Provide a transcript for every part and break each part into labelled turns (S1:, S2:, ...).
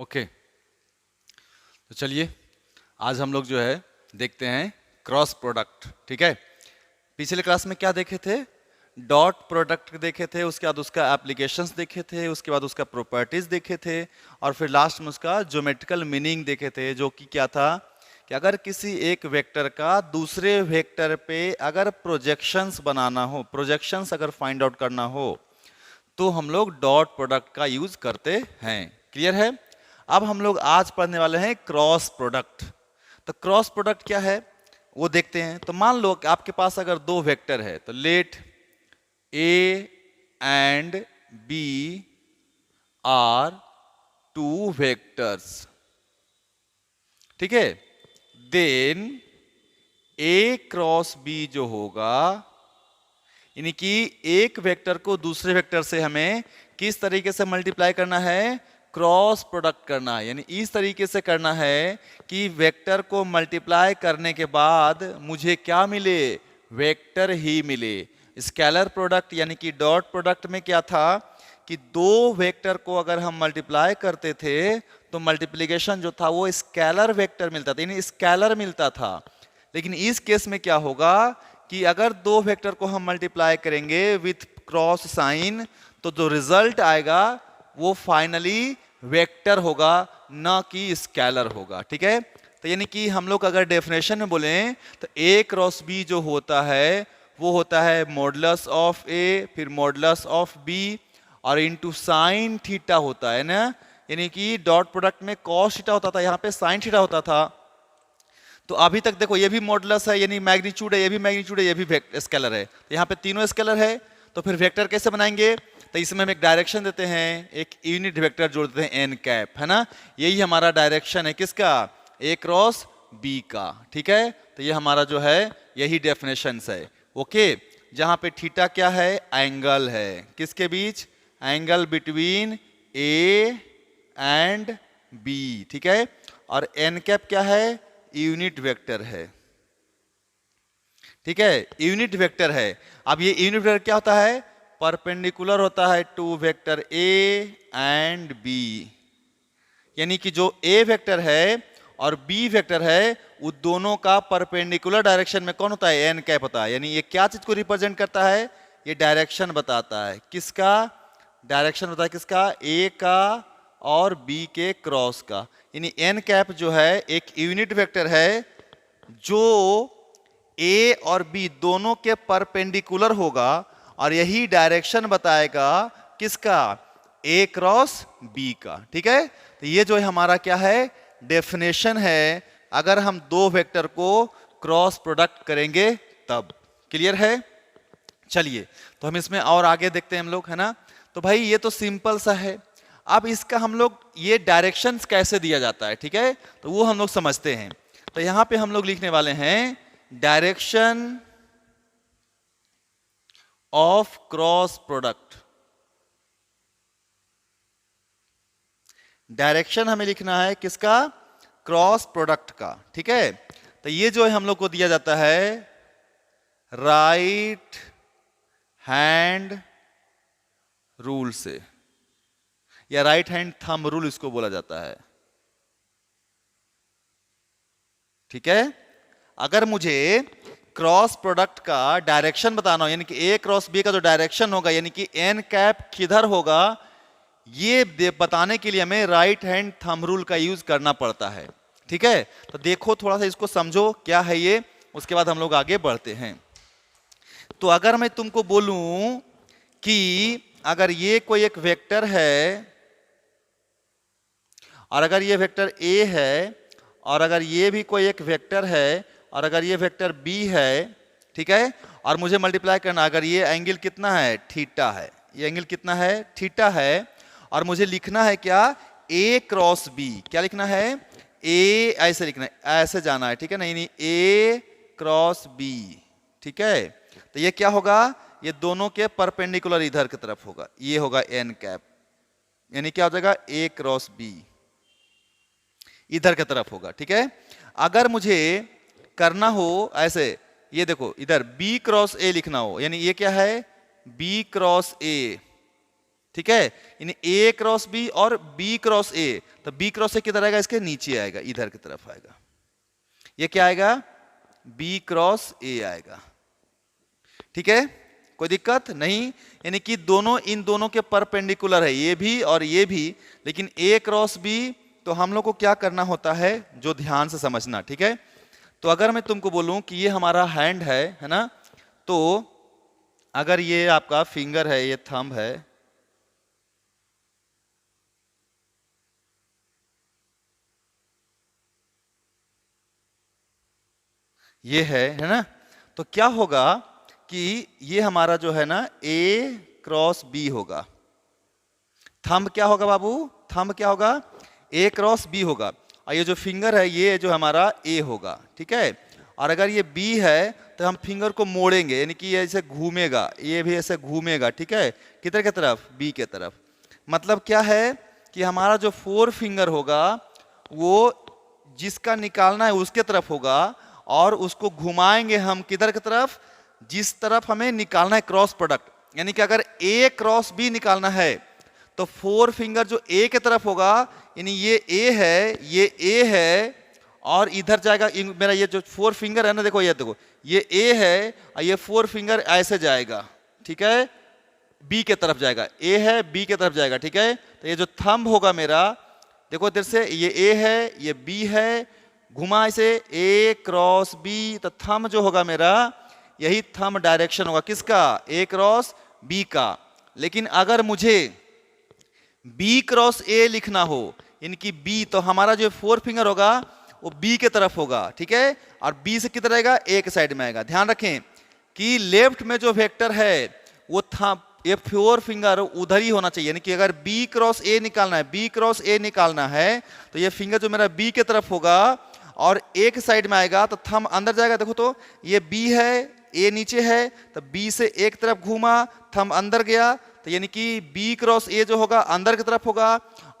S1: Okay, तो चलिए आज हम लोग जो है देखते हैं क्रॉस प्रोडक्ट। ठीक है, पिछले क्लास में क्या देखे थे? डॉट प्रोडक्ट देखे थे, उसके बाद उसका एप्लीकेशंस देखे थे, उसके बाद उसका प्रॉपर्टीज देखे थे, और फिर लास्ट में उसका ज्योमेट्रिकल मीनिंग देखे थे, जो कि क्या था कि अगर किसी एक वेक्टर का दूसरे वेक्टर पे अगर प्रोजेक्शंस बनाना हो, प्रोजेक्शंस अगर फाइंड आउट करना हो, तो हम लोग डॉट प्रोडक्ट का यूज करते हैं। क्लियर है? अब हम लोग आज पढ़ने वाले हैं क्रॉस प्रोडक्ट। तो क्रॉस प्रोडक्ट क्या है वो देखते हैं। तो मान लो कि आपके पास अगर दो वेक्टर है, तो let a and b are two vectors. ठीक है, देन ए क्रॉस बी जो होगा, यानी कि एक वेक्टर को दूसरे वेक्टर से हमें किस तरीके से मल्टीप्लाई करना है? क्रॉस प्रोडक्ट करना है। यानी इस तरीके से करना है कि वेक्टर को मल्टीप्लाई करने के बाद मुझे क्या मिले? वेक्टर ही मिले। स्केलर प्रोडक्ट यानी कि डॉट प्रोडक्ट में क्या था कि दो वेक्टर को अगर हम मल्टीप्लाई करते थे तो मल्टीप्लिकेशन जो था वो स्केलर वेक्टर मिलता था, यानी स्केलर मिलता था। लेकिन इस केस में क्या होगा कि अगर दो वेक्टर को हम मल्टीप्लाई करेंगे विथ क्रॉस साइन, तो जो रिजल्ट आएगा वो फाइनली वेक्टर होगा, ना कि स्केलर होगा। ठीक है, तो यानी कि हम लोग अगर डेफिनेशन में बोलें तो ए क्रॉस बी जो होता है वो होता है मॉडुलस ऑफ ए, फिर मॉडुलस ऑफ बी, और इनटू साइन थीटा होता है ना। यानी कि डॉट प्रोडक्ट में कॉस थीटा होता था, यहाँ पे साइन थीटा होता था। तो अभी तक देखो ये भी मॉडुलस है, यानी मैग्नीट्यूड है, ये भी मैग्नीट्यूड है, ये भी स्केलर है। तो यहाँ पे तीनों स्केलर है, तो फिर वेक्टर कैसे बनाएंगे? तो इसमें हम एक डायरेक्शन देते हैं, एक यूनिट वेक्टर जोड़ देते हैं एन कैप, है ना। यही हमारा डायरेक्शन है किसका? ए क्रॉस बी का। ठीक है, तो ये हमारा जो है यही डेफिनेशन है। ओके, जहां पे थीटा क्या है? एंगल है, किसके बीच? Angle between A and B. ठीक है, और एन कैप क्या है? यूनिट वेक्टर है। ठीक है, यूनिट वेक्टर है। अब ये यूनिट वेक्टर क्या होता है? परपेंडिकुलर होता है to vector a and b. यानी कि जो ए वेक्टर है और बी वेक्टर है वो दोनों का परपेंडिकुलर डायरेक्शन में कौन होता है? एन कैप होता है। यानी ये क्या चीज को रिप्रेजेंट करता है? ये डायरेक्शन बताता है। किसका डायरेक्शन होता है? किसका? ए का और बी के क्रॉस का। यानी एन कैप जो है एक यूनिट वेक्टर है जो ए और बी दोनों के परपेंडिकुलर होगा, और यही डायरेक्शन बताएगा किसका? ए क्रॉस बी का। ठीक है, तो ये जो है हमारा क्या है? डेफिनेशन है अगर हम दो वेक्टर को क्रॉस प्रोडक्ट करेंगे तब। क्लियर है? चलिए, तो हम इसमें और आगे देखते हैं हम लोग, है ना। तो भाई ये तो सिंपल सा है। अब इसका हम लोग ये डायरेक्शंस कैसे दिया जाता है, ठीक है, तो वो हम लोग समझते हैं। तो यहां पे हम लोग लिखने वाले हैं direction of cross product. Direction हमें लिखना है किसका? क्रॉस प्रोडक्ट का। ठीक है, तो ये जो है हम लोग को दिया जाता है राइट हैंड रूल से, या राइट हैंड थंब रूल इसको बोला जाता है। ठीक है, अगर मुझे क्रॉस प्रोडक्ट का डायरेक्शन बताना हो, यानी कि ए क्रॉस बी का जो डायरेक्शन होगा, यानी कि एन कैप किधर होगा, ये बताने के लिए हमें राइट हैंड थंब रूल का यूज करना पड़ता है। ठीक है, तो देखो थोड़ा सा इसको समझो क्या है ये, उसके बाद हम लोग आगे बढ़ते हैं। तो अगर मैं तुमको बोलूं कि अगर ये कोई एक वेक्टर है, और अगर ये वेक्टर ए है, और अगर ये भी कोई एक वेक्टर है, और अगर ये वेक्टर बी है, ठीक है, और मुझे मल्टीप्लाई करना, अगर ये एंगल कितना है? थीटा है। ये एंगल कितना है? थीटा है। और मुझे लिखना है क्या? ए क्रॉस बी। क्या लिखना है? ए ऐसे लिखना है, ऐसे जाना है। ठीक है ना, यानी ए क्रॉस बी। ठीक है, तो ये क्या होगा? ये दोनों के परपेंडिकुलर इधर की तरफ होगा, ये होगा एन कैप, यानी क्या हो जाएगा? ए क्रॉस बी इधर की तरफ होगा। ठीक है, अगर मुझे करना हो ऐसे, ये देखो इधर बी क्रॉस ए लिखना हो, यानी ये क्या है? B cross a. ठीक है, यानी ए क्रॉस बी और बी क्रॉस ए, तो बी क्रॉस ए किधर आएगा, इसके नीचे आएगा, इधर की तरफ आएगा। ये क्या आएगा, बी क्रॉस ए आएगा। ठीक है, कोई दिक्कत नहीं, यानी कि दोनों इन दोनों के परपेंडिकुलर है, ये भी और ये भी, लेकिन ए क्रॉस बी तो हम लोग को क्या करना होता है, जो ध्यान से समझना। ठीक है, तो अगर मैं तुमको बोलूं कि ये हमारा हैंड है ना, तो अगर ये आपका फिंगर है, ये थंब है, ये है ना, तो क्या होगा कि ये हमारा जो है ना ए क्रॉस बी होगा। थंब क्या होगा बाबू, थंब क्या होगा, ए क्रॉस बी होगा, और ये जो फिंगर है ये जो हमारा ए होगा। ठीक है, और अगर ये बी है तो हम फिंगर को मोड़ेंगे, यानी कि ये ऐसे घूमेगा, ये भी ऐसे घूमेगा। ठीक है, किधर की तरफ, बी के तरफ। मतलब क्या है कि हमारा जो फोर फिंगर होगा वो जिसका निकालना है उसके तरफ होगा, और उसको घुमाएंगे हम किधर की तरफ, जिस तरफ हमें निकालना है क्रॉस प्रोडक्ट। यानी कि अगर ए क्रॉस बी निकालना है तो फोर फिंगर जो ए के तरफ होगा, यानी ये ए है, ये ए है, और इधर जाएगा मेरा ये जो फोर फिंगर है ना, देखो ये देखो, ये ए है और ये फोर फिंगर ऐसे जाएगा। ठीक है, बी के तरफ जाएगा, ए है बी के तरफ जाएगा। ठीक है, तो ये जो थंब होगा मेरा, देखो इधर से ये ए है, ये बी है, घुमा इसे ए क्रॉस बी, तो थंब जो होगा मेरा, यही थंब डायरेक्शन होगा किसका, ए क्रॉस बी का। लेकिन अगर मुझे बी क्रॉस ए लिखना हो, इनकी बी, तो हमारा जो फोर फिंगर होगा वो बी के तरफ होगा। ठीक है, और बी से किधर आएगा, ए के साइड में आएगा। ध्यान रखें कि लेफ्ट में जो वेक्टर है वो थंब, ये फोर फिंगर उधर ही होना चाहिए। यानी कि अगर बी क्रॉस ए निकालना है, बी क्रॉस ए निकालना है, तो ये फिंगर जो मेरा बी के तरफ होगा और ए के साइड में आएगा, तो थंब अंदर जाएगा। देखो तो ये बी है, ए नीचे है, तो बी से एक तरफ घूमा, थंब अंदर गया, तो यानी कि बी क्रॉस ए जो होगा अंदर की तरफ होगा,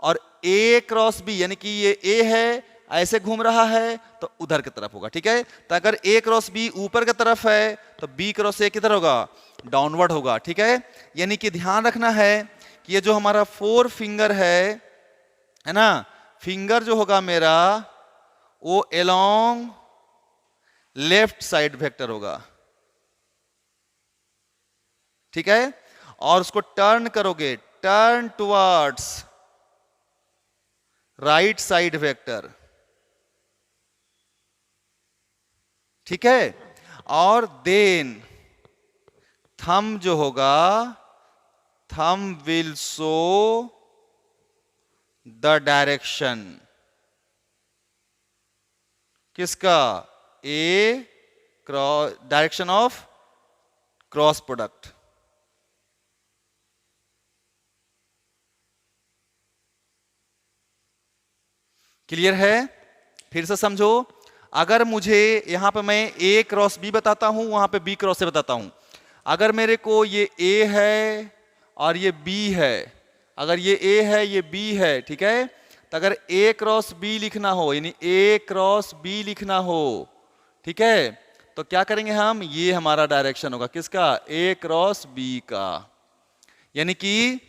S1: और ए क्रॉस बी यानी कि ये ए है ऐसे घूम रहा है तो उधर की तरफ होगा। ठीक है, तो अगर ए क्रॉस बी ऊपर की तरफ है तो बी क्रॉस ए किधर होगा, डाउनवर्ड होगा। ठीक है, यानी कि ध्यान रखना है कि ये जो हमारा फोर फिंगर है ना, फिंगर जो होगा मेरा वो एलोंग लेफ्ट साइड वेक्टर होगा। ठीक है, और उसको टर्न करोगे, turn towards right side vector. ठीक है, और देन थंब जो होगा, thumb will show the direction किसका, A cross, direction of cross product. Clear है, फिर से समझो। अगर मुझे यहां पे मैं ए क्रॉस बी बताता हूं, वहां पे बी क्रॉस ए बताता हूं। अगर मेरे को ये ए है और ये बी है, अगर ये ए है ये बी है, ठीक है, तो अगर ए क्रॉस बी लिखना हो, यानी ए क्रॉस बी लिखना हो, ठीक है, तो क्या करेंगे हम, ये हमारा डायरेक्शन होगा किसका, ए क्रॉस बी का। यानी कि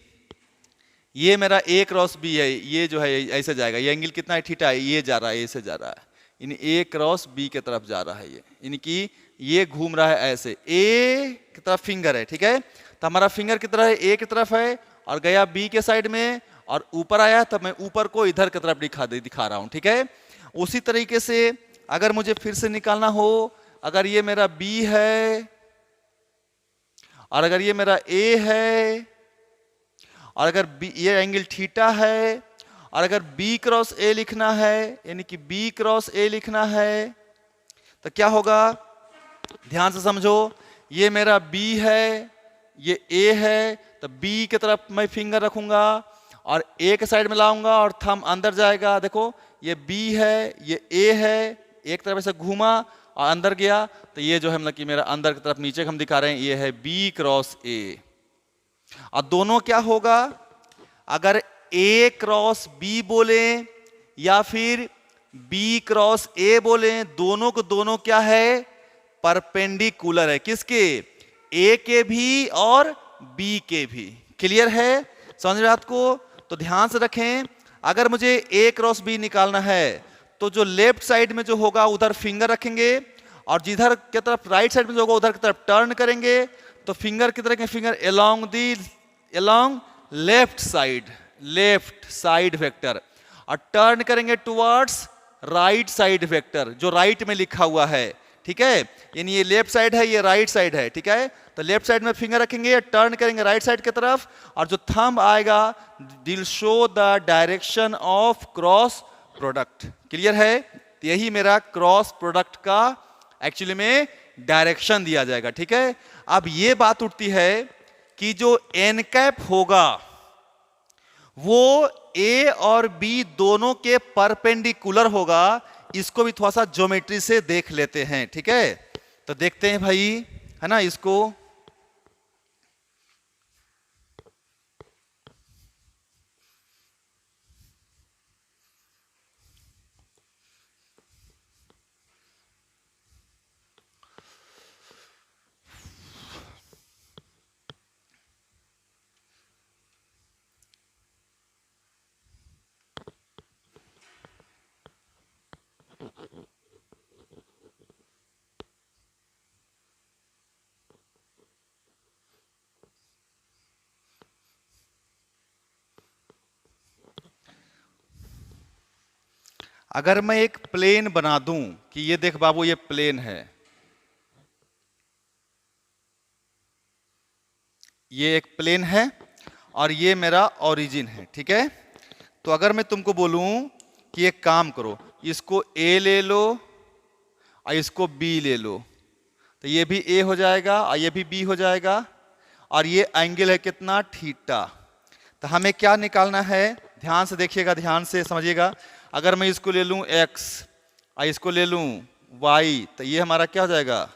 S1: ये मेरा ए क्रॉस बी है, ये जो है ऐसे जाएगा, ये एंगल कितना है, थीटा है, ये जा रहा है, ऐसे जा रहा है, यानी ए क्रॉस बी के तरफ जा रहा है ये, यानी कि ये घूम रहा है ऐसे, ए की तरफ फिंगर है। ठीक है, तो हमारा फिंगर कितना है, ए की तरफ है, और गया बी के साइड में, और ऊपर आया तो मैं ऊपर को इधर की तरफ दिखा रहा हूं। ठीक है, उसी तरीके से अगर मुझे फिर से निकालना हो, अगर ये मेरा बी है और अगर ये मेरा ए है, और अगर बी, ये एंगल थीटा है, और अगर बी क्रॉस ए लिखना है, यानी कि बी क्रॉस ए लिखना है, तो क्या होगा, ध्यान से समझो। ये मेरा बी है, ये ए है, तो बी की तरफ मैं फिंगर रखूंगा और ए के साइड में लाऊंगा और थंब अंदर जाएगा। देखो ये बी है, ये ए है, एक तरफ से घूमा और अंदर गया, तो ये जो है मतलब कि मेरा अंदर की तरफ नीचे हम दिखा रहे हैं, ये है बी क्रॉस ए। और दोनों क्या होगा, अगर ए क्रॉस बी बोले या फिर बी क्रॉस ए बोले, दोनों को दोनों क्या है, परपेंडिकुलर है, किसके, ए के भी और बी के भी। क्लियर है, समझ में बात को? तो ध्यान से रखें, अगर मुझे ए क्रॉस बी निकालना है तो जो लेफ्ट साइड में जो होगा उधर फिंगर रखेंगे, और जिधर की तरफ राइट साइड में जो होगा उधर की तरफ टर्न करेंगे। तो फिंगर किधर रखेंगे? Finger along left side vector, और टर्न करेंगे टुवर्ड्स राइट साइड वेक्टर जो राइट में लिखा हुआ है, ठीक है? यानी ये लेफ्ट साइड है, ये राइट साइड है, ठीक है? तो लेफ्ट साइड में फिंगर रखेंगे, टर्न करेंगे राइट साइड की तरफ, और जो थंब आएगा will show the direction of cross product. Clear है? तो यही मेरा क्रॉस प्रोडक्ट का एक्चुअली में डायरेक्शन दिया जाएगा, ठीक है? अब ये बात उठती है कि जो एन कैप होगा वो ए और बी दोनों के परपेंडिकुलर होगा। इसको भी थोड़ा सा ज्योमेट्री से देख लेते हैं, ठीक है? तो देखते हैं भाई, है ना, इसको। अगर मैं एक प्लेन बना दूं कि ये देख बाबू, ये प्लेन है, ये एक प्लेन है और ये मेरा ओरिजिन है, ठीक है? तो अगर मैं तुमको बोलूं कि एक काम करो, इसको ए ले लो और इसको बी ले लो, तो ये भी ए हो जाएगा और ये भी बी हो जाएगा, और ये एंगल है कितना? थीटा। तो हमें क्या निकालना है? ध्यान से देखिएगा, ध्यान से समझिएगा। अगर मैं इसको ले लूं x और इसको ले लूं y, तो ये हमारा क्या हो जाएगा?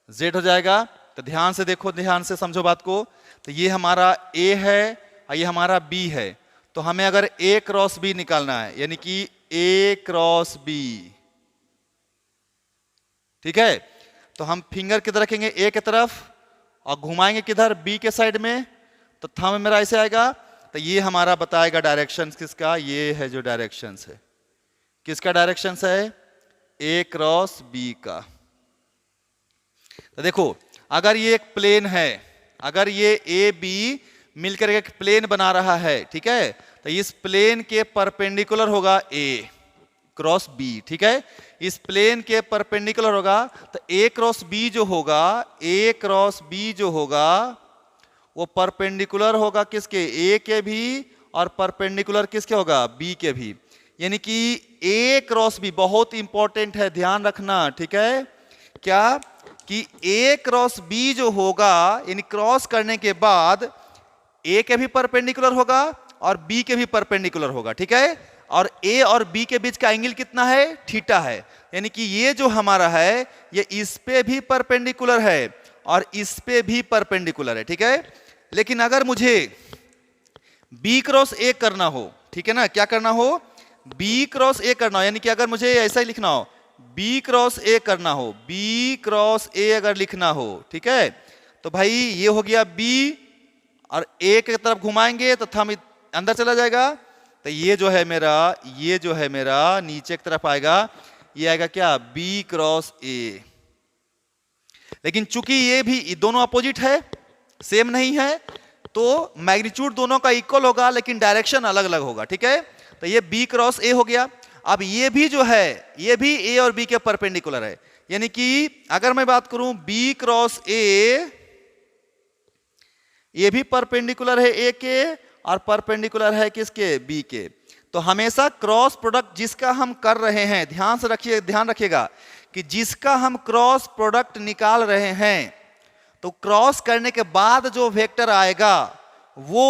S1: z हो जाएगा। तो ध्यान से देखो, ध्यान से समझो बात को। तो ये हमारा a है और ये हमारा b है। तो हमें अगर a क्रॉस b निकालना है, यानी कि a क्रॉस b, ठीक है? तो हम फिंगर किधर रखेंगे? a की तरफ, और घुमाएंगे किधर? b के साइड में। तो थंब मेरा ऐसे आएगा। तो ये हमारा बताएगा डायरेक्शन किसका? ये है जो डायरेक्शन है, किसका डायरेक्शन है? ए क्रॉस बी का। तो देखो, अगर ये एक प्लेन है, अगर ये ए बी मिलकर एक प्लेन बना रहा है, ठीक है? तो इस प्लेन के परपेंडिकुलर होगा ए क्रॉस बी, ठीक है? इस प्लेन के परपेंडिकुलर होगा। तो ए क्रॉस बी जो होगा, ए क्रॉस बी जो होगा वो परपेंडिकुलर होगा किसके? ए के भी, और परपेंडिकुलर किसके होगा? बी के भी। यानी कि ए क्रॉस बी बहुत इंपॉर्टेंट है, ध्यान रखना, ठीक है? क्या कि ए क्रॉस बी जो होगा, यानी क्रॉस करने के बाद ए के भी परपेंडिकुलर होगा और बी के भी परपेंडिकुलर होगा, ठीक है? और ए और बी के बीच का एंगल कितना है? थीटा है। यानी कि ये जो हमारा है ये इस पे भी परपेंडिकुलर है और इस पे भी परपेंडिकुलर है, ठीक है? लेकिन अगर मुझे B क्रॉस ए करना हो, ठीक है ना, क्या करना हो? B क्रॉस ए करना हो, यानी कि अगर मुझे ऐसा ही लिखना हो, B क्रॉस ए करना हो, B क्रॉस ए अगर लिखना हो, ठीक है? तो भाई ये हो गया B, और ए की तरफ घुमाएंगे तो थंब अंदर चला जाएगा। तो ये जो है मेरा, ये जो है मेरा नीचे की तरफ आएगा, ये आएगा क्या? B क्रॉस ए। लेकिन चूंकि ये भी दोनों अपोजिट है, सेम नहीं है, तो मैग्नीट्यूड दोनों का इक्वल होगा लेकिन डायरेक्शन अलग अलग होगा, ठीक है? तो ये B क्रॉस ए हो गया। अब ये भी जो है, ये भी ए और बी के परपेंडिकुलर है। यानी कि अगर मैं बात करूं B क्रॉस ए, ये भी परपेंडिकुलर है ए के और परपेंडिकुलर है किसके? बी के। तो हमेशा क्रॉस प्रोडक्ट जिसका हम कर रहे हैं, ध्यान से रखिए, ध्यान रखिएगा कि जिसका हम क्रॉस प्रोडक्ट निकाल रहे हैं, तो क्रॉस करने के बाद जो वेक्टर आएगा वो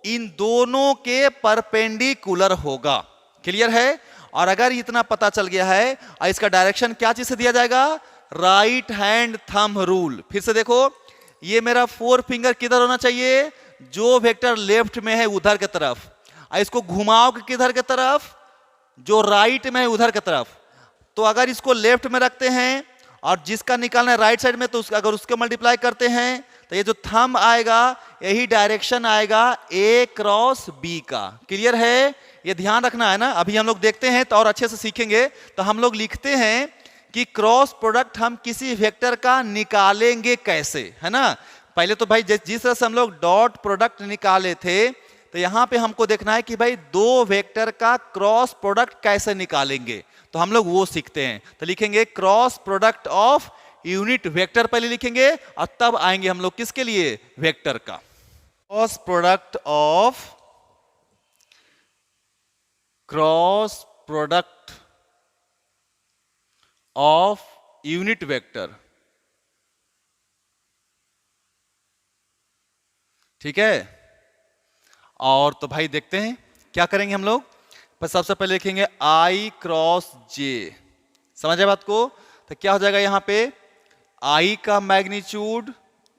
S1: इन दोनों के परपेंडिकुलर होगा। क्लियर है? और अगर इतना पता चल गया है, और इसका डायरेक्शन क्या चीज से दिया जाएगा? Right hand thumb rule. फिर से देखो, ये मेरा फोर फिंगर किधर होना चाहिए? जो वेक्टर लेफ्ट में है उधर की तरफ, और इसको घुमाओ किधर की तरफ? जो राइट में है उधर की तरफ। तो अगर इसको लेफ्ट में रखते हैं और जिसका निकालना है राइट साइड में, तो अगर उसको मल्टीप्लाई करते हैं तो ये जो थंब आएगा यही डायरेक्शन आएगा ए क्रॉस बी का। क्लियर है? ये ध्यान रखना है ना। अभी हम लोग देखते हैं तो और अच्छे से सीखेंगे। तो हम लोग लिखते हैं कि क्रॉस प्रोडक्ट हम किसी वेक्टर का निकालेंगे कैसे, है ना। पहले तो भाई जिस तरह से हम लोग डॉट प्रोडक्ट निकाले थे, तो यहां पे हमको देखना है कि भाई दो वेक्टर का क्रॉस प्रोडक्ट कैसे निकालेंगे। तो हम लोग वो सीखते हैं। तो लिखेंगे cross product of unit vector पहले लिखेंगे और तब आएंगे हम लोग किसके लिए, वेक्टर का। Cross product of unit vector, ठीक है। और तो भाई देखते हैं क्या करेंगे हम लोग। पर सबसे पहले लिखेंगे आई क्रॉस जे। समझ आए बात को? तो क्या हो जाएगा यहां पे, आई का मैग्नीट्यूड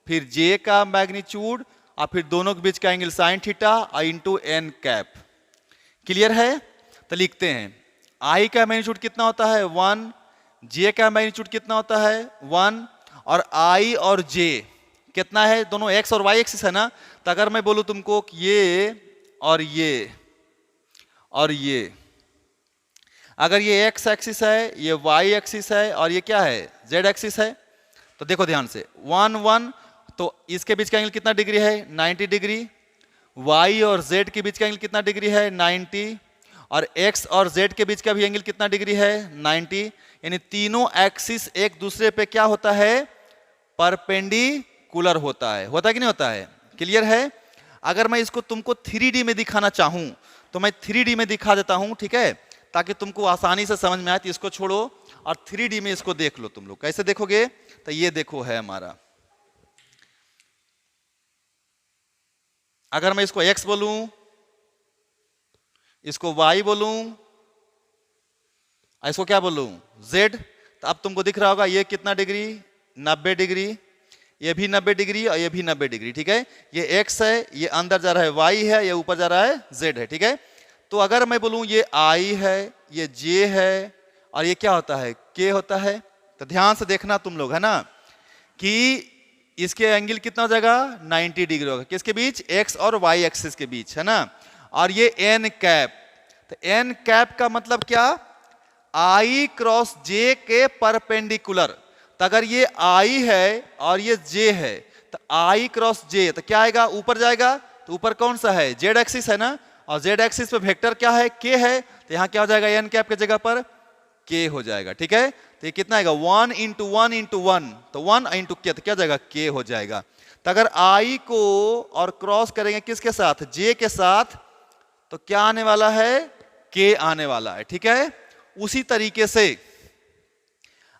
S1: फिर जे का मैग्नीट्यूड और फिर दोनों के बीच का एंगल साइन थीटा और इंटू एन कैप। क्लियर है? तो लिखते हैं आई का मैग्नीट्यूड कितना होता है 1, जे का मैग्नीट्यूड कितना होता है 1, और आई और जे कितना है, दोनों एक्स और वाई एक्सिस है ना। तो अगर मैं बोलूं तुमको कि ये और ये अगर ये एक्स एक्सिस है, ये वाई एक्सिस है और ये क्या है जेड एक्सिस है, तो देखो ध्यान से 1 1, तो इसके बीच का एंगल कितना डिग्री है 90 डिग्री। वाई और जेड के बीच का एंगल कितना डिग्री है 90, और एक्स और जेड के बीच का भी एंगल कितना डिग्री है 90। यानी तीनों एक्सिस एक दूसरे पे क्या होता है, परपेंडिकुलर होता है कि नहीं होता है। क्लियर है? अगर मैं इसको तुमको 3D में दिखाना चाहूं तो मैं 3D में दिखा देता हूं, ठीक है, ताकि तुमको आसानी से समझ में आए। तो इसको छोड़ो और 3D में इसको देख लो तुम लोग। कैसे देखोगे? तो ये देखो है हमारा, अगर मैं इसको x बोलूं, इसको y बोलूं, इसको क्या बोलूं z, तो अब तुमको दिख रहा होगा ये कितना डिग्री 90 डिग्री, ये भी 90 डिग्री और ये भी 90 डिग्री, ठीक है। ये x है, ये अंदर जा रहा है y है, ये ऊपर जा रहा है z है, ठीक है। तो अगर मैं बोलूं ये I है, ये J है और ये क्या होता है K होता है, तो ध्यान से देखना तुम लोग, है ना, कि इसके एंगल कितना हो जाएगा 90 डिग्री होगा किसके बीच, x और y एक्सिस के बीच, है ना। और ये n कैप, तो n कैप का मतलब क्या, I क्रॉस J के परपेंडिकुलर। तो अगर ये I है और ये J है, तो I क्रॉस J तो क्या आएगा, ऊपर जाएगा। तो ऊपर कौन सा है, Z एक्सिस है ना, और Z एक्सिस पे वेक्टर क्या है K है, तो यहाँ क्या हो जाएगा n कैप की जगह पर K हो जाएगा, ठीक है। तो ये कितना आएगा 1 इंटू 1 इंटू 1, तो 1 इंटू K, तो क्या जाएगा K हो जाएगा। तो अगर I को और क्रॉस करेंगे किसके साथ, J के साथ, तो क्या आने वाला है K आने वाला है, ठीक है। उसी तरीके से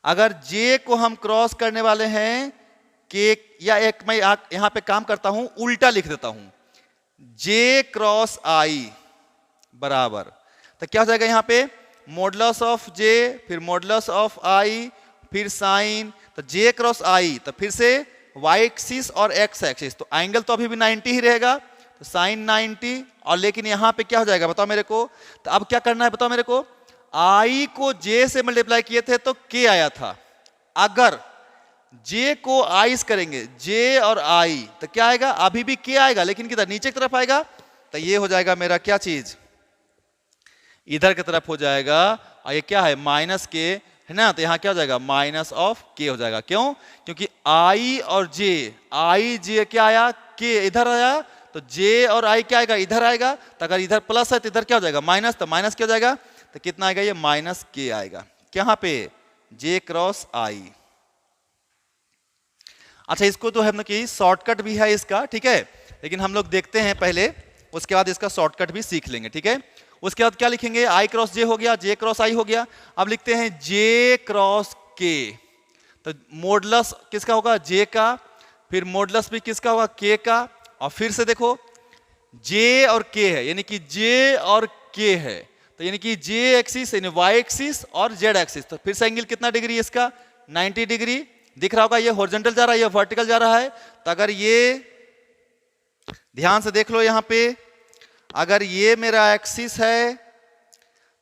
S1: अगर J को हम क्रॉस करने वाले हैं K, या एक मैं यहां पे काम करता हूं, उल्टा लिख देता हूं, J क्रॉस I बराबर, तो क्या हो जाएगा यहाँ पे मॉडुलस ऑफ J, फिर मॉडुलस ऑफ I, फिर साइन, तो J क्रॉस I, तो फिर से y एक्सिस और x एक्सिस, तो एंगल तो अभी भी 90 ही रहेगा, तो साइन 90। और लेकिन यहाँ पे क्या हो जाएगा बताओ मेरे को, तो अब क्या करना है बताओ मेरे को, I को J से मल्टीप्लाई किए थे तो K आया था, अगर J को I करेंगे J और I, तो क्या आएगा, अभी भी K आएगा लेकिन किधर, नीचे की तरफ आएगा। तो ये हो जाएगा मेरा क्या चीज, इधर की तरफ हो जाएगा, और ये क्या है माइनस K है ना, तो यहाँ क्या हो जाएगा माइनस ऑफ K हो जाएगा। क्यों? क्योंकि I और J, I J क्या आया K इधर आया, तो J और I क्या आएगा इधर आएगा, तो अगर इधर प्लस है तो इधर क्या हो जाएगा माइनस, तो माइनस क्या हो जाएगा, तो कितना आएगा ये माइनस K आएगा, यहाँ पे J क्रॉस I। अच्छा, इसको तो हम लोग की शॉर्टकट भी है इसका, ठीक है, लेकिन हम लोग देखते हैं पहले, उसके बाद इसका शॉर्टकट भी सीख लेंगे, ठीक है। उसके बाद क्या लिखेंगे, I क्रॉस J हो गया, J क्रॉस I हो गया। अब लिखते हैं J क्रॉस K, तो मॉडुलस किसका होगा J का, फिर मॉडुलस भी किसका होगा K का, और फिर से देखो J और K है, यानी कि J और K है, तो यानी कि J एक्सिस यानी Y एक्सिस और Z एक्सिस, तो फिर से एंगल कितना डिग्री है इसका 90 डिग्री। दिख रहा होगा ये हॉरिजॉन्टल जा रहा है, ये वर्टिकल जा रहा है। तो अगर ये ध्यान से देख लो यहाँ पे, अगर ये मेरा एक्सिस है,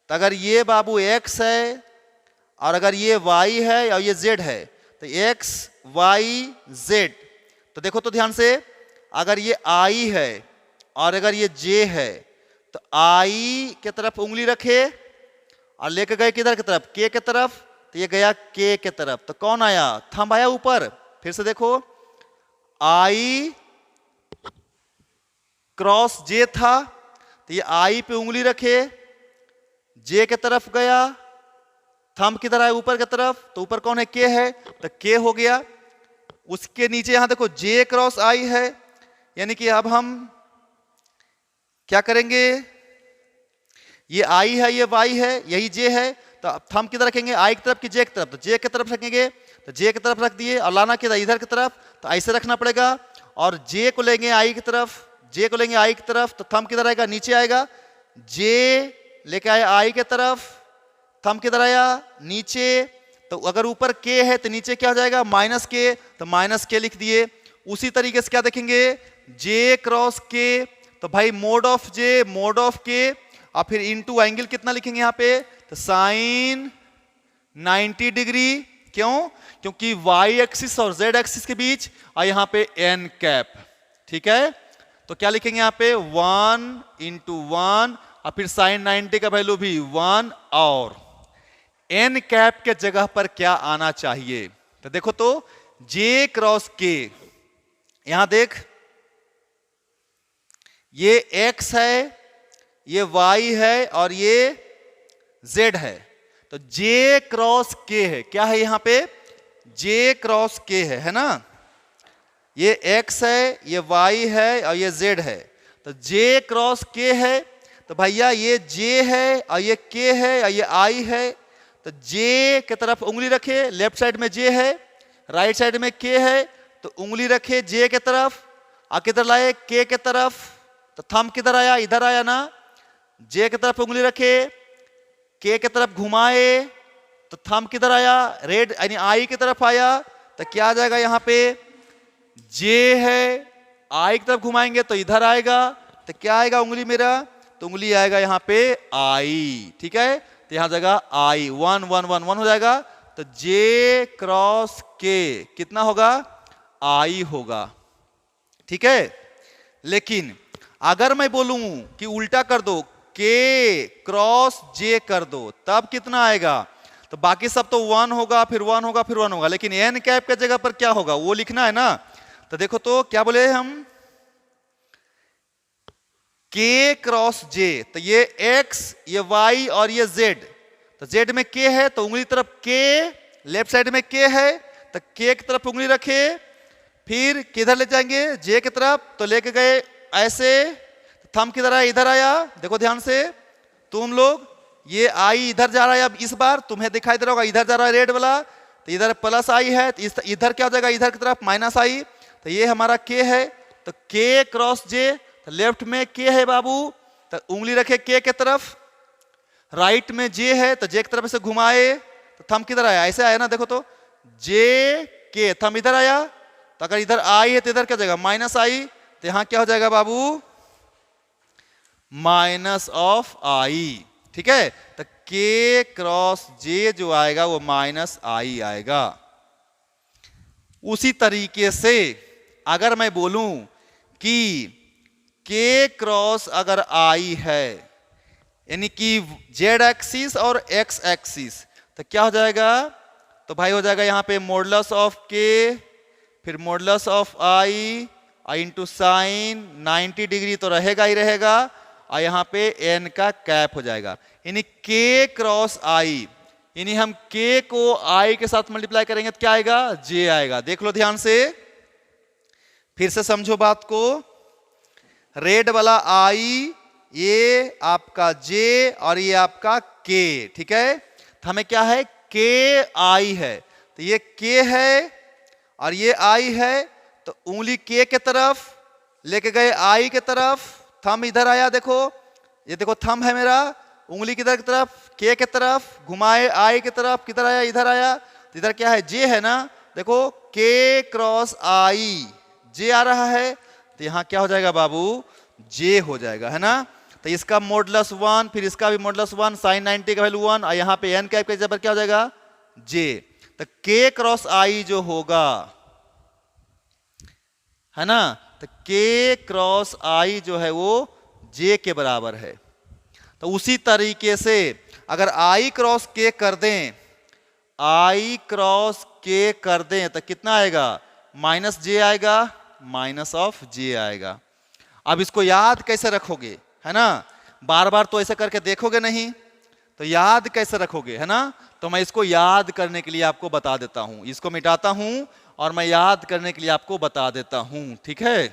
S1: तो अगर ये बाबू x है और अगर ये y है और ये z है, तो x y z, तो देखो तो ध्यान से, अगर ये आई है और अगर ये जे है तो आई के तरफ उंगली रखे और लेके गए किधर की तरफ, के तरफ, तो ये गया के तरफ, तो कौन आया, थंब आया ऊपर। फिर से देखो, आई क्रॉस जे था तो ये आई पे उंगली रखे, जे के तरफ गया, थंब किधर आया, ऊपर की तरफ, तो ऊपर कौन है, के है, तो के हो गया। उसके नीचे यहां देखो जे क्रॉस आई है, यानी कि अब हम क्या करेंगे, ये आई है ये वाई है यही जे है, तो थंब किधर रखेंगे, आई की तरफ कि जे की तरफ, तो जे की तरफ रखेंगे, तो जे की तरफ रख दिए और लाना किधर, इधर की तरफ, तो ऐसे रखना पड़ेगा। और जे को लेंगे आई की तरफ, जे को लेंगे आई की तरफ, तो थंब किधर आएगा, नीचे आएगा। जे लेके आए आई की तरफ, थंब किधर आया, नीचे, तो अगर ऊपर के है तो नीचे क्या हो जाएगा, माइनस के, तो माइनस के लिख दिए। उसी तरीके से क्या देखेंगे, जे क्रॉस के, तो भाई mode of J mode of के, और फिर इनटू एंगल कितना लिखेंगे यहाँ पे, तो साइन 90 डिग्री। क्यों, क्योंकि वाई एक्सिस और जेड एक्सिस के बीच और यहाँ पे एन कैप, ठीक है। तो क्या लिखेंगे यहाँ पे 1 × 1 और फिर साइन 90 का वैल्यू भी 1, और एन कैप के जगह पर क्या आना चाहिए, तो देखो तो जे क्रॉस के, यहां देख ये x है, ये y है और ये z है, तो j क्रॉस k है, क्या है यहां पे, j क्रॉस k है ना, ये x है, ये y है और ये z है, तो j क्रॉस k है, तो भैया ये j है और ये k है और ये i है, तो j के तरफ उंगली रखे, लेफ्ट साइड में j है, राइट साइड में k है, तो उंगली रखे j के तरफ और किधर लाए, k के तरफ, तो थंब किधर आया, इधर आया ना, जे की तरफ उंगली रखे, के की तरफ घुमाए, तो थंब किधर आया, रेड यानी आई की तरफ आया, तो क्या आ जाएगा यहाँ पे, जे है, आई की तरफ घुमाएंगे तो इधर आएगा, तो क्या आएगा उंगली मेरा, तो उंगली आएगा यहाँ पे आई, ठीक है, तो यहाँ जगह आई 1 1 1 1 हो जाएगा, तो जे क्रॉस के कितना होगा, आई होगा, ठीक है। लेकिन अगर मैं बोलूं कि उल्टा कर दो, के क्रॉस जे कर दो, तब कितना आएगा, तो बाकी सब तो 1 होगा, फिर 1 होगा, फिर 1 होगा, लेकिन एन कैप के जगह पर क्या होगा वो लिखना है ना। तो देखो तो क्या बोले हम, के क्रॉस जे, तो ये x, ये y और ये z, तो z में k है तो उंगली तरफ k, लेफ्ट साइड में k है तो k की तरफ उंगली रखे, फिर किधर ले जाएंगे, j की तरफ, तो लेके गए ऐसे, थंब किधर आया, इधर आया, देखो ध्यान से तुम लोग, ये आई इधर जा रहा है, अब इस बार तुम्हें दिखाई दे रहा होगा इधर जा रहा है रेड वाला, तो इधर प्लस आई है, तो इधर क्या हो जाएगा, इधर की तरफ माइनस आई, तो ये हमारा के है, तो के क्रॉस जे, तो लेफ्ट में के है बाबू, तो उंगली रखे के के तरफ, राइट में जे है तो जे की तरफ से घुमाए, तो थंब किधर आया, ऐसे आया ना, देखो तो जे के, थंब इधर आया, तो अगर इधर आई है तो इधर क्या जाएगा, माइनस आई, तो यहां क्या हो जाएगा बाबू, माइनस ऑफ आई, ठीक है, तो के क्रॉस जे जो आएगा वो माइनस आई आएगा। उसी तरीके से अगर मैं बोलूं कि के क्रॉस अगर आई है, यानी कि जेड एक्सिस और एक्स एक्सिस, तो क्या हो जाएगा, तो भाई हो जाएगा यहां पे मॉडुलस ऑफ के, फिर modulus of i into sign 90 degree तो रहेगा ही रहेगा, और यहाँ पे एन का कैप हो जाएगा, यानी के क्रॉस आई, यानी हम के को आई के साथ मल्टीप्लाई करेंगे तो क्या आएगा, जे आएगा। देख लो ध्यान से, फिर से समझो बात को, रेड वाला आई, ये आपका जे और ये आपका के, ठीक है, तो हमें क्या है, के आई है, तो ये के है और ये आई है, तो उंगली के तरफ लेके गए आई के तरफ, थंब इधर आया, देखो ये देखो थंब है मेरा, उंगली किधर की तरफ, के तरफ, घुमाए आई की तरफ, किधर आया, इधर आया, तो इधर क्या है, जे है ना, देखो के क्रॉस आई, जे आ रहा है, तो यहां क्या हो जाएगा बाबू, जे हो जाएगा, है ना। तो इसका मॉडुलस 1, फिर इसका भी मॉडुलस 1, साइन 90 का वैल्यू 1, और यहाँ पे एन कैप के जगह पर क्या हो जाएगा, जे, तो के क्रॉस आई जो होगा है ना। तो के क्रॉस आई जो है वो जे के बराबर है। तो उसी तरीके से अगर आई क्रॉस के कर दें, आई क्रॉस के कर दें तो कितना आएगा, माइनस जे आएगा, माइनस ऑफ जे आएगा। अब इसको याद कैसे रखोगे, है ना, बार बार तो ऐसे करके देखोगे नहीं, तो याद कैसे रखोगे, है ना। तो मैं इसको याद करने के लिए आपको बता देता हूं, इसको मिटाता हूं और मैं याद करने के लिए आपको बता देता हूं, ठीक है।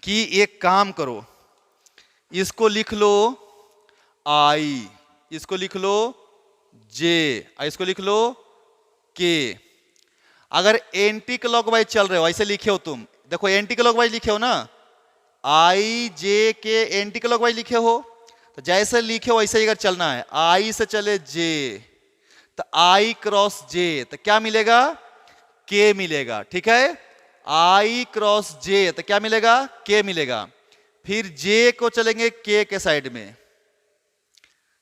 S1: कि एक काम करो, इसको लिख लो आई, इसको लिख लो जे, इसको लिख लो के। अगर एंटी क्लॉकवाइज चल रहे हो, ऐसे लिखे हो तुम, देखो एंटी क्लॉकवाइज लिखे हो ना, आई जे के एंटी क्लॉकवाइज लिखे हो, तो जैसे लिखे हो वैसे ही अगर चलना है, आई से चले जे, तो आई क्रॉस जे, तो क्या मिलेगा, के मिलेगा, ठीक है। आई क्रॉस जे तो क्या मिलेगा, के मिलेगा। फिर जे को चलेंगे के साइड में,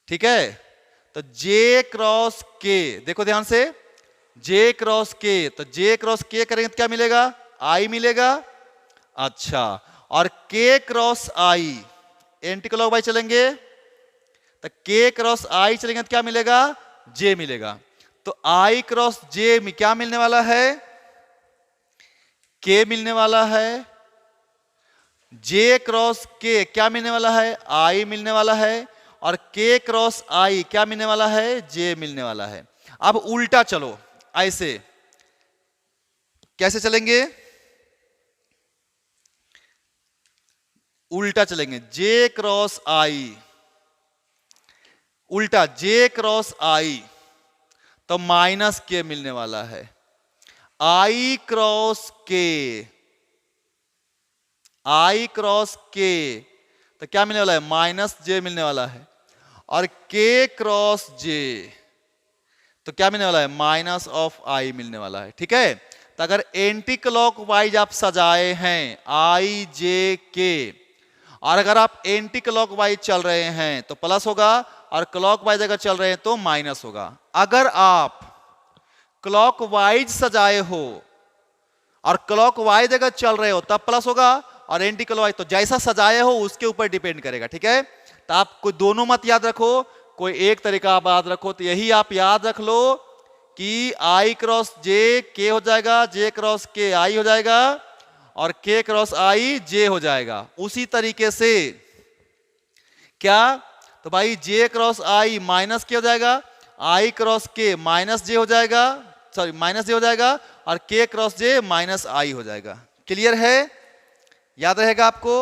S1: ठीक है। तो जे क्रॉस के, देखो ध्यान से, जे क्रॉस के, तो जे क्रॉस के करेंगे तो क्या मिलेगा, आई मिलेगा। अच्छा, और के क्रॉस आई एंटी क्लॉकवाइज चलेंगे, तो के क्रॉस आई चलेंगे तो क्या मिलेगा, जे मिलेगा। तो आई क्रॉस जे में क्या मिलने वाला है, के मिलने वाला है। जे क्रॉस के क्या मिलने वाला है, आई मिलने वाला है। और के क्रॉस आई क्या मिलने वाला है, जे मिलने वाला है। अब उल्टा चलो, ऐसे कैसे चलेंगे, उल्टा चलेंगे, जे क्रॉस आई, उल्टा जे क्रॉस आई, तो माइनस के मिलने वाला है। आई क्रॉस के, आई क्रॉस के, तो क्या मिलने वाला है, माइनस जे मिलने वाला है। और के क्रॉस जे, तो क्या मिलने वाला है, माइनस ऑफ आई मिलने वाला है, ठीक है। तो अगर एंटी क्लॉक वाइज आप सजाए हैं आई जे के, और अगर आप एंटी क्लॉक वाइज चल रहे हैं तो प्लस होगा, और क्लॉक वाइज अगर चल रहे हैं तो माइनस होगा। अगर आप क्लॉक वाइज सजाए हो और क्लॉक वाइज अगर चल रहे हो तब प्लस होगा, और एंटी क्लॉकवाइज तो जैसा सजाए हो उसके ऊपर डिपेंड करेगा, ठीक है। तो आप कोई दोनों मत याद रखो, कोई एक तरीका आप याद रखो। तो यही आप याद रख लो कि आई क्रॉस जे के हो जाएगा, जे क्रॉस के आई हो जाएगा, और के क्रॉस आई जे हो जाएगा। उसी तरीके से क्या, तो भाई जे क्रॉस आई माइनस के हो जाएगा, आई क्रॉस के माइनस जे हो जाएगा, सॉरी माइनस जे हो जाएगा, और के क्रॉस जे माइनस आई हो जाएगा। क्लियर है, याद रहेगा, आपको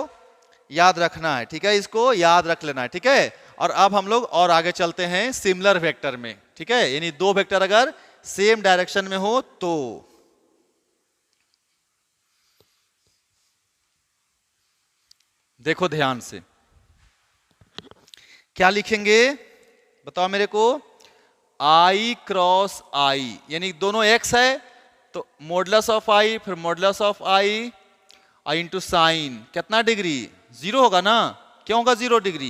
S1: याद रखना है, ठीक है, इसको याद रख लेना है, ठीक है। और अब हम लोग और आगे चलते हैं सिमिलर वेक्टर में, ठीक है, यानी दो वेक्टर अगर सेम डायरेक्शन में हो तो। देखो ध्यान से, क्या लिखेंगे बताओ मेरे को, आई क्रॉस आई, यानी दोनों एक्स है तो मॉडुलस ऑफ आई, फिर modulus of i into sine कितना डिग्री, जीरो होगा ना, क्यों होगा zero degree,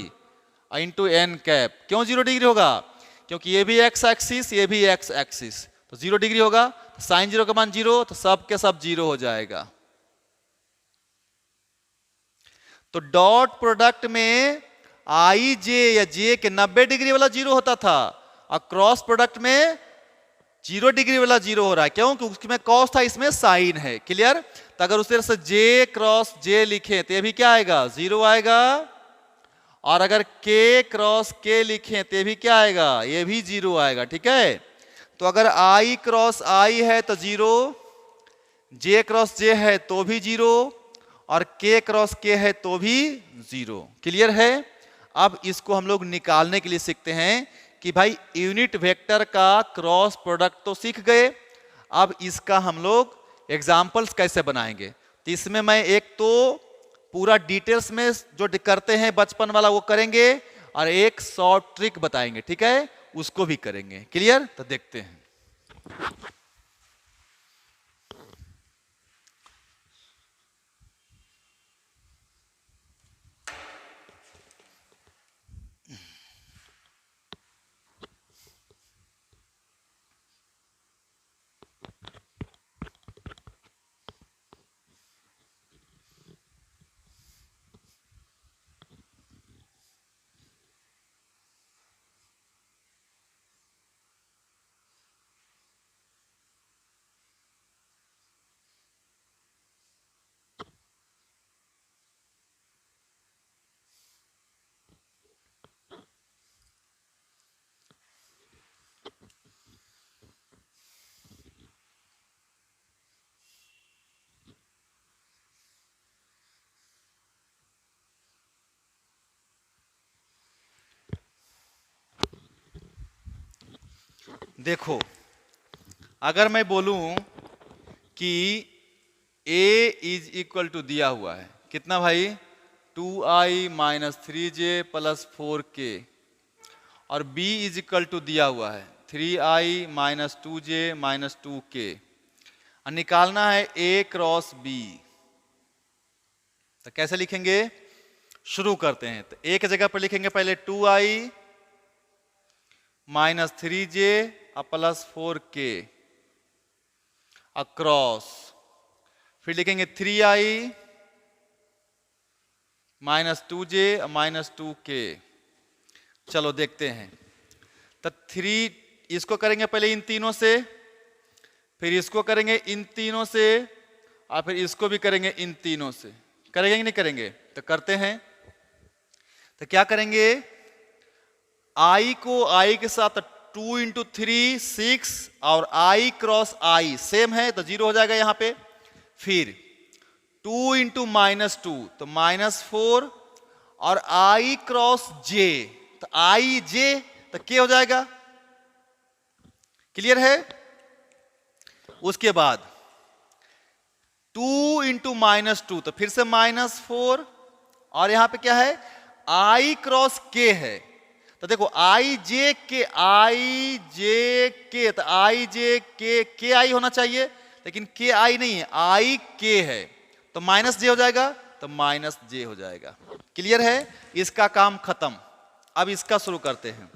S1: into n cap, क्यों जीरो डिग्री होगा, क्योंकि ये भी एक्स एक्सिस ये भी एक्स एक्सिस, तो जीरो डिग्री होगा। तो साइन जीरो का मान जीरो, तो सब के सब जीरो हो जाएगा। तो डॉट प्रोडक्ट में आई जे या जे के 90 डिग्री वाला जीरो होता था, और क्रॉस प्रोडक्ट में 0 डिग्री वाला जीरो हो रहा है, क्यों, क्योंकि उसमें कॉस था इसमें साइन है। क्लियर। तो अगर उस तरह से जे क्रॉस जे लिखें तो ये भी क्या आएगा, जीरो आएगा, और अगर के क्रॉस के लिखें तो ये भी क्या आएगा, ये भी जीरो आएगा, ठीक है। तो अगर आई क्रॉस आई है तो जीरो, जे क्रॉस जे है तो भी जीरो, और के क्रॉस के है तो भी जीरो। क्लियर है। अब इसको हम लोग निकालने के लिए सीखते हैं कि भाई यूनिट वेक्टर का क्रॉस प्रोडक्ट तो सीख गए, अब इसका हम लोग एग्जाम्पल्स कैसे बनाएंगे। तो इसमें मैं एक तो पूरा डिटेल्स में जो करते हैं बचपन वाला वो करेंगे, और एक शॉर्ट ट्रिक बताएंगे, ठीक है, उसको भी करेंगे। क्लियर। तो देखते हैं। देखो, अगर मैं बोलूं कि a इज इक्वल टू दिया हुआ है कितना भाई, 2i minus 3j plus 4k, और b इज इक्वल टू दिया हुआ है 3i minus 2j minus 2k, और निकालना है a क्रॉस b। तो कैसे लिखेंगे, शुरू करते हैं। तो एक जगह पर लिखेंगे पहले 2i minus 3j plus 4k across, फिर लिखेंगे 3i minus 2j minus 2k। चलो देखते हैं। तो 3 इसको करेंगे पहले इन तीनों से, फिर इसको करेंगे इन तीनों से, और फिर इसको भी करेंगे इन तीनों से। करेंगे कि नहीं करेंगे, तो करते हैं। तो क्या करेंगे, i को i के साथ 2 इंटू 3 6, और i क्रॉस i सेम है तो 0 हो जाएगा यहाँ पे। फिर 2 इंटू माइनस 2 तो माइनस 4, और i क्रॉस j तो i j तो k हो जाएगा। क्लियर है। उसके बाद 2 इंटू माइनस 2 तो फिर से माइनस 4, और यहां पे क्या है, i क्रॉस k है। तो देखो i j k तो i j k i होना चाहिए, लेकिन k i नहीं है, i k है, तो माइनस j हो जाएगा, तो माइनस j हो जाएगा। क्लियर है, इसका काम खत्म। अब इसका शुरू करते हैं।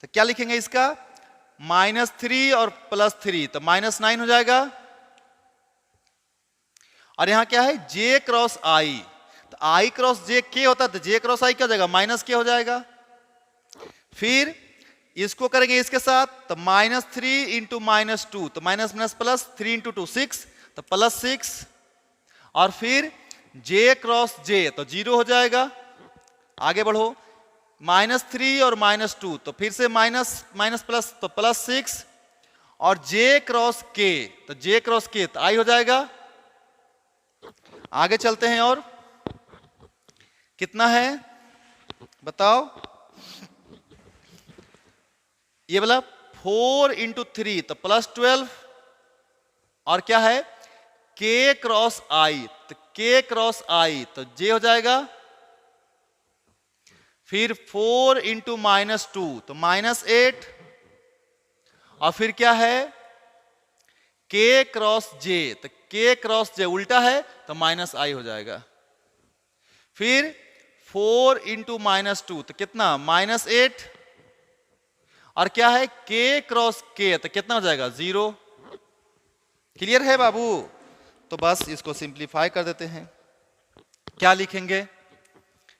S1: तो क्या लिखेंगे इसका, माइनस 3 और प्लस 3 तो माइनस 9 हो जाएगा, और यहां क्या है j क्रॉस i, तो i क्रॉस j k होता है, तो j क्रॉस i क्या हो जाएगा, माइनस k हो जाएगा। फिर इसको करेंगे इसके साथ, तो माइनस 3 इंटू माइनस 2 तो माइनस माइनस प्लस, 3 इंटू 2 6 तो प्लस 6, और फिर j क्रॉस j तो 0 हो जाएगा। आगे बढ़ो, माइनस 3 और माइनस 2 तो फिर से माइनस माइनस प्लस तो प्लस 6, और j क्रॉस k तो j क्रॉस k तो i हो जाएगा। आगे चलते हैं, और कितना है बताओ, ये वाला 4 इंटू 3 तो प्लस 12, और क्या है k क्रॉस i तो k क्रॉस i तो j हो जाएगा। फिर 4 इंटू माइनस 2 तो माइनस 8, और फिर क्या है k क्रॉस j तो k क्रॉस j उल्टा है तो माइनस i हो जाएगा। फिर 4 इंटू माइनस 2 तो कितना माइनस 8, और क्या है k क्रॉस k तो कितना हो जाएगा 0। क्लियर है बाबू। तो बस इसको सिंप्लीफाई कर देते हैं। क्या लिखेंगे,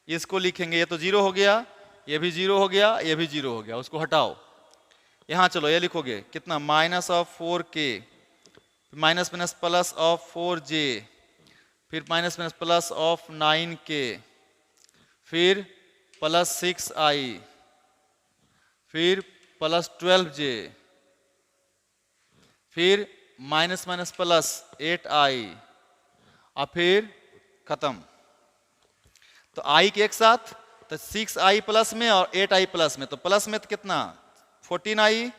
S1: इसको लिखेंगे, ये तो 0 हो गया, ये भी 0 हो गया, ये भी 0 हो गया, उसको हटाओ। यहां चलो ये लिखोगे कितना, minus of 4k, minus minus plus of 4j, फिर minus minus plus of 9k, फिर प्लस 6i, फिर प्लस 12j, फिर माइनस माइनस प्लस 8i, और फिर खत्म। तो i के एक साथ तो 6i प्लस में और 8i प्लस में, तो प्लस में तो कितना 14i,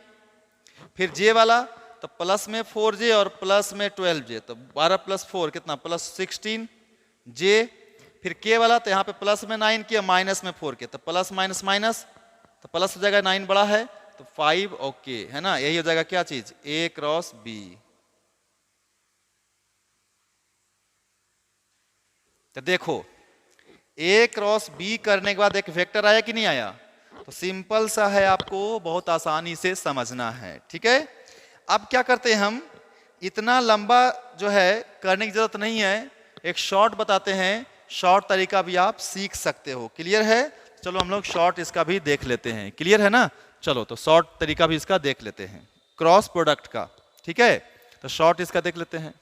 S1: फिर j वाला तो प्लस में 4j और प्लस में 12j तो 12 प्लस 4 कितना प्लस 16j, फिर k वाला तो यहाँ पे प्लस में 9 किया, माइनस में 4 के तो प्लस माइनस माइनस तो प्लस हो जाएगा, 9 बड़ा है तो 5 और k है ना, यही हो जाएगा क्या चीज, a क्रॉस b। तो देखो a क्रॉस b करने के बाद एक वेक्टर आया कि नहीं आया, तो सिंपल सा है, आपको बहुत आसानी से समझना है। ठीक है, अब क्या करते हैं हम, इतना लंबा जो है करने की जरूरत नहीं है, एक शॉर्ट बताते हैं, शॉर्ट तरीका भी आप सीख सकते हो। क्लियर है, चलो हम लोग शॉर्ट इसका भी देख लेते हैं। क्लियर है ना, चलो तो शॉर्ट तरीका भी इसका देख लेते हैं, क्रॉस प्रोडक्ट का। ठीक है, तो शॉर्ट इसका देख लेते हैं।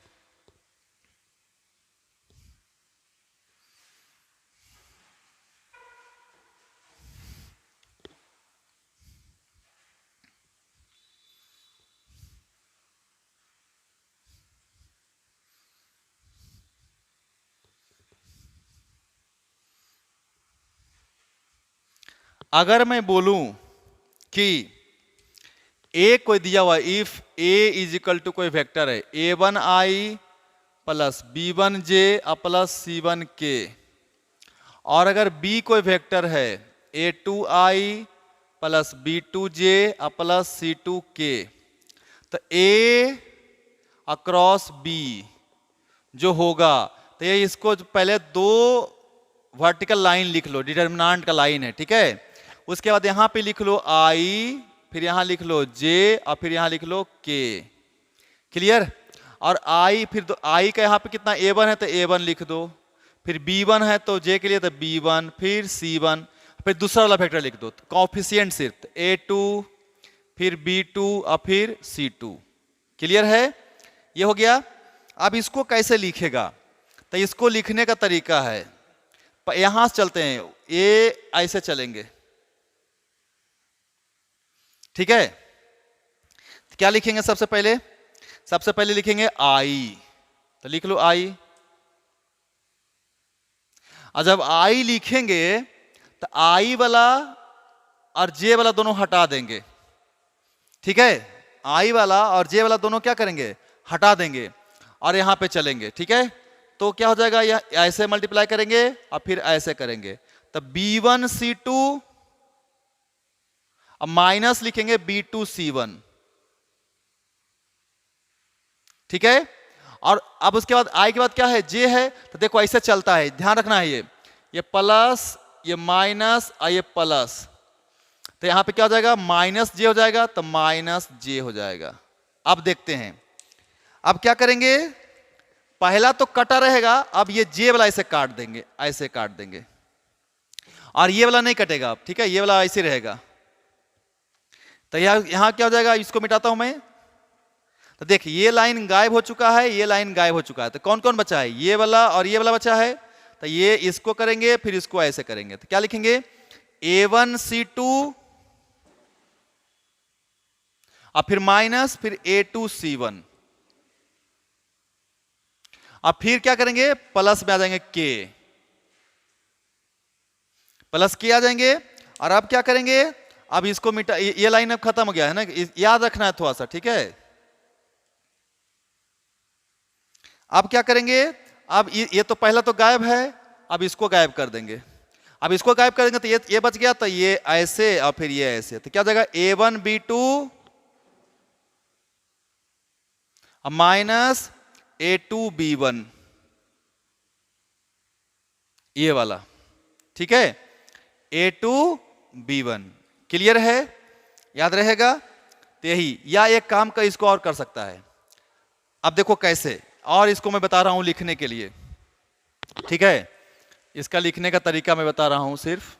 S1: अगर मैं बोलूं कि ए कोई दिया हुआ, if a is equal to कोई वेक्टर है a1i plus b1j plus c1k, और अगर b कोई वेक्टर है a2i plus b2j plus c2k, तो a अक्रॉस b जो होगा, तो ये इसको पहले दो वर्टिकल लाइन लिख लो, डिटर्मिनेंट का लाइन है, ठीक है। उसके बाद यहां पे लिख लो i, फिर यहां लिख लो j और फिर यहां लिख लो k। क्लियर? और i, फिर i का यहां पे कितना a1 है तो a1 लिख दो, फिर b1 है तो j के लिए तो b1, फिर c1, फिर दूसरा वाला फैक्टर लिख दो, कोएफिशिएंट सिर्फ a2, फिर b2 और फिर c2। क्लियर है? ये हो गया। अब इसको कैसे लिखेगा, तो इसको लिखने का तरीका है, यहां से चलते हैं, ये ऐसे चलेंगे, ठीक है। तो क्या लिखेंगे सबसे पहले? सबसे पहले लिखेंगे आई, तो लिख लो आई। और जब आई लिखेंगे तो आई वाला और जे वाला दोनों हटा देंगे, ठीक है। आई वाला और जे वाला दोनों क्या करेंगे? हटा देंगे और यहां पे चलेंगे, ठीक है। तो क्या हो जाएगा, यह ऐसे मल्टीप्लाई करेंगे और फिर ऐसे करेंगे, तो b1c2 अब माइनस लिखेंगे b2c1, ठीक है। और अब उसके बाद आई के बाद क्या है? जे है, तो देखो ऐसे चलता है, ध्यान रखना है, ये प्लस, ये माइनस और ये प्लस, तो यहां पे क्या हो जाएगा? माइनस जे हो जाएगा, तो माइनस जे हो जाएगा। अब देखते हैं, अब क्या करेंगे? पहला तो कटा रहेगा, अब ये जे वाला ऐसे काट देंगे, ऐसे काट देंगे, और ये वाला नहीं कटेगा अब, ठीक है, ये वाला ऐसे रहेगा। तो यहां क्या हो जाएगा? इसको मिटाता हूं मैं, तो देख ये लाइन गायब हो चुका है, ये लाइन गायब हो चुका है, तो कौन कौन बचा है? ये वाला और ये वाला बचा है, तो ये इसको करेंगे, फिर इसको ऐसे करेंगे, तो क्या लिखेंगे? a1c2 और फिर माइनस, फिर a2c1, अब फिर क्या करेंगे? प्लस में आ जाएंगे k, प्लस k आ जाएंगे। और अब क्या करेंगे? अब इसको मिटा, ये लाइन अब खत्म हो गया है ना, याद रखना है थोड़ा सा, ठीक है। अब क्या करेंगे? अब ये तो पहला तो गायब है, अब इसको गायब कर देंगे। अब इसको गायब कर देंगे तो ये बच गया, तो ये ऐसे और फिर ये ऐसे, तो क्या हो जाएगा? a1b2 माइनस a2b1, ये वाला, ठीक है, a2b1। क्लियर है? याद रहेगा? तो यही, या एक काम का इसको और कर सकता है। अब देखो कैसे, और इसको मैं बता रहा हूं लिखने के लिए, ठीक है। इसका लिखने का तरीका मैं बता रहा हूं, सिर्फ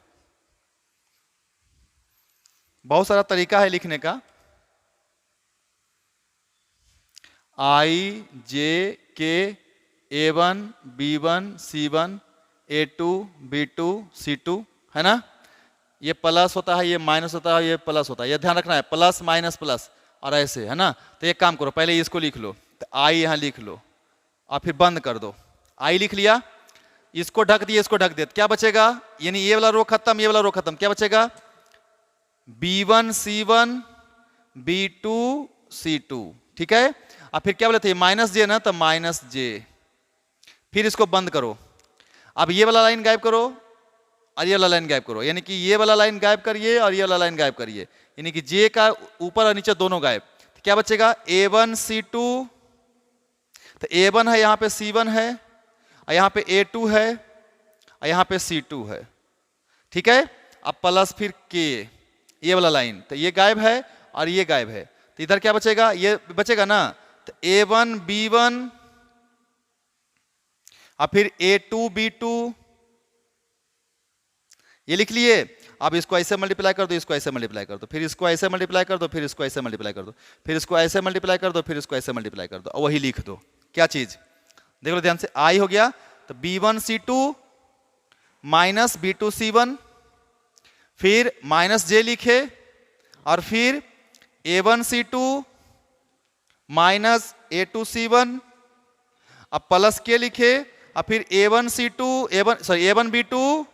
S1: बहुत सारा तरीका है लिखने का। आई जे के a1 b1 c1 a2 b2 c2, है ना। ये प्लस होता है, ये माइनस होता है, ये प्लस होता है, ये ध्यान रखना है, प्लस माइनस प्लस और ऐसे, है ना। तो एक काम करो, पहले इसको लिख लो, तो आई यहां लिख लो और फिर बंद कर दो। आई लिख लिया, इसको ढक दिया, इसको ढक दिया, क्या बचेगा? यानी ये वाला रो खत्म, ये वाला रो खत्म, क्या बचेगा? b1 c1 b2 c2, ठीक है। और फिर क्या बोले थे? माइनस जे ना, तो माइनस जे, फिर इसको बंद करो। अब ये वाला लाइन गायब करो और ये वाला लाइन गायब करो, यानी कि ये वाला लाइन गायब करिए और ये वाला लाइन गायब करिए, यानी कि जे का ऊपर और नीचे दोनों गायब। तो क्या बचेगा? a1 c2, तो a1 है, यहां पे c1 है, और यहां पे a2 है, और यहां पे c2 है, ठीक है। अब प्लस फिर k, ये वाला लाइन, तो ये गायब है और ये गायब है, तो इधर क्या बचेगा? ये बचेगा ना, तो a1 b1 और फिर a2 b2, ये लिख लिए। अब इसको ऐसे मल्टीप्लाई कर दो, इसको ऐसे मल्टीप्लाई कर दो, फिर इसको ऐसे मल्टीप्लाई कर दो, फिर इसको ऐसे मल्टीप्लाई कर दो, फिर इसको ऐसे मल्टीप्लाई कर दो, फिर इसको ऐसे मल्टीप्लाई कर दो, और वही लिख दो। क्या चीज? देख लो ध्यान से, आई हो गया, तो b1 c2 minus b2 c1, फिर माइनस जे लिखे, और फिर a1 c2 minus a2 c1, अब प्लस के लिखे, और फिर a1 b2